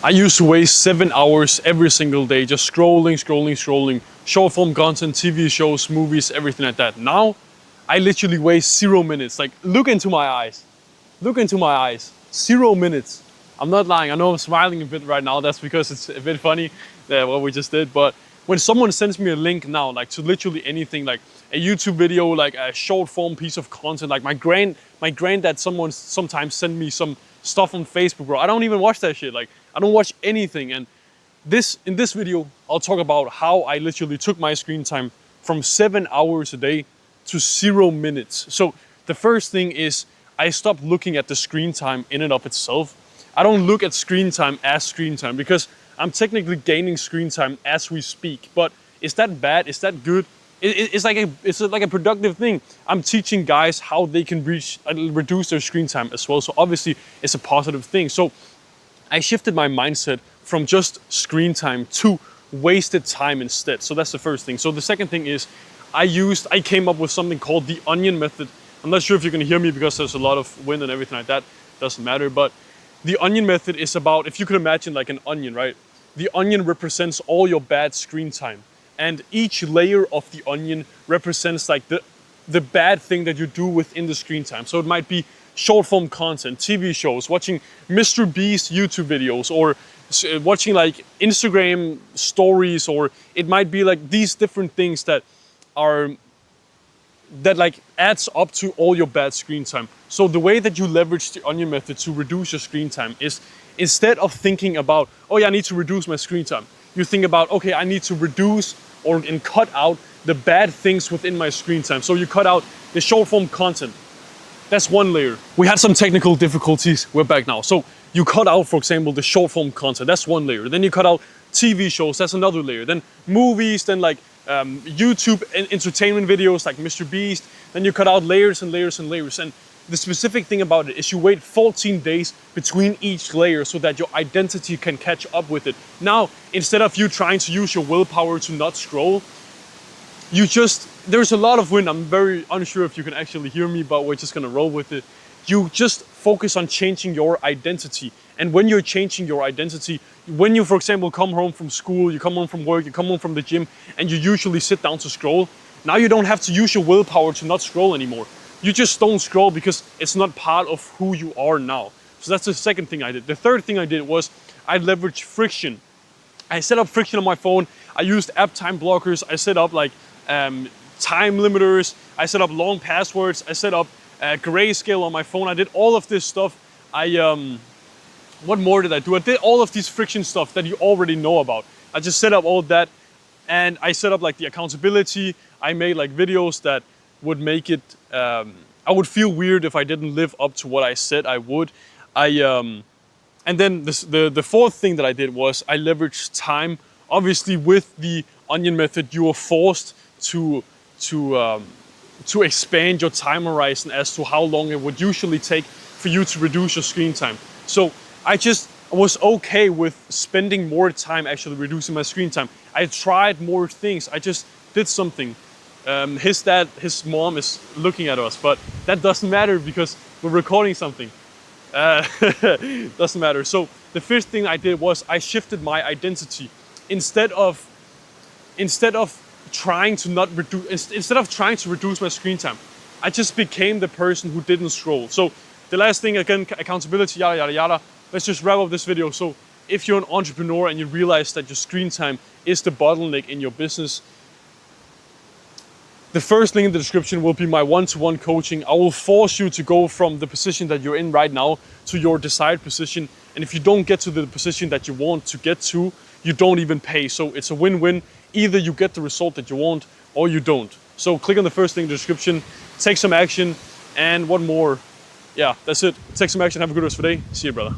I used to waste 7 hours every single day just scrolling, short form content, TV shows, movies, everything like that. Now, I literally waste 0 minutes. Like, look into my eyes. Look into my eyes. 0 minutes. I'm not lying. I know I'm smiling a bit right now. That's because it's a bit funny what we just did. But when someone sends me a link now, like to literally anything, like a YouTube video, like a short form piece of content, like my granddad, someone sometimes send me some stuff on Facebook, bro. I don't even watch that shit. Like, I don't watch anything. And in this video, I'll talk about how I literally took my screen time from 7 hours a day to 0 minutes. So the first thing is I stopped looking at the screen time in and of itself. I don't look at screen time as screen time because I'm technically gaining screen time as we speak. But is that bad? Is that good? It's like a productive thing. I'm teaching guys how they can reduce their screen time as well. So obviously it's a positive thing. So I shifted my mindset from just screen time to wasted time instead. So that's the first thing. So the second thing is I came up with something called the onion method. I'm not sure if you can hear me because there's a lot of wind and everything like that. Doesn't matter. But the onion method is about, if you could imagine like an onion, right? The onion represents all your bad screen time. And each layer of the onion represents like the bad thing that you do within the screen time. So it might be short form content, TV shows, watching Mr. Beast YouTube videos, or watching like Instagram stories, or it might be like these different things that like adds up to all your bad screen time. So the way that you leverage the onion method to reduce your screen time is, instead of thinking about, oh yeah, I need to reduce my screen time, you think about, okay, I need to reduce and cut out the bad things within my screen time. So you cut out the short form content. That's one layer. We had some technical difficulties. We're back now. So you cut out, for example, the short form content. That's one layer. Then you cut out TV shows. That's another layer. Then movies. Then like YouTube entertainment videos like Mr. Beast. Then you cut out layers and layers and layers. And the specific thing about it is you wait 14 days between each layer so that your identity can catch up with it. Now, instead of you trying to use your willpower to not scroll, there's a lot of wind. I'm very unsure if you can actually hear me, but we're just gonna roll with it. You just focus on changing your identity. And when you're changing your identity, when you, for example, come home from school, you come home from work, you come home from the gym, and you usually sit down to scroll, now you don't have to use your willpower to not scroll anymore. You just don't scroll because it's not part of who you are now. So that's the second thing I did. The third thing I did was I leveraged friction. I set up friction on my phone. I used app time blockers. I set up like time limiters. I set up long passwords. I set up grayscale on my phone. I did all of this stuff. What more did I do? I did all of these friction stuff that you already know about. I just set up all of that, and I set up like the accountability. I made like videos that would make it, I would feel weird if I didn't live up to what I said I would. And then the fourth thing that I did was I leveraged time. Obviously, with the onion method, you are forced to expand your time horizon as to how long it would usually take for you to reduce your screen time. So I was okay with spending more time actually reducing my screen time. I tried more things. I just did something. His mom is looking at us, but that doesn't matter because we're recording something. Doesn't matter. So the first thing I did was I shifted my identity. Instead of trying to reduce my screen time, I just became the person who didn't scroll. So the last thing, again, accountability, yada yada yada. Let's just wrap up this video. So if you're an entrepreneur and you realize that your screen time is the bottleneck in your business, the first link in the description will be my one-to-one coaching. I will force you to go from the position that you're in right now to your desired position. And if you don't get to the position that you want to get to, you don't even pay. So it's a win-win. Either you get the result that you want or you don't. So click on the first link in the description, take some action, and what more? Yeah, that's it. Take some action. Have a good rest of the day. See you, brother.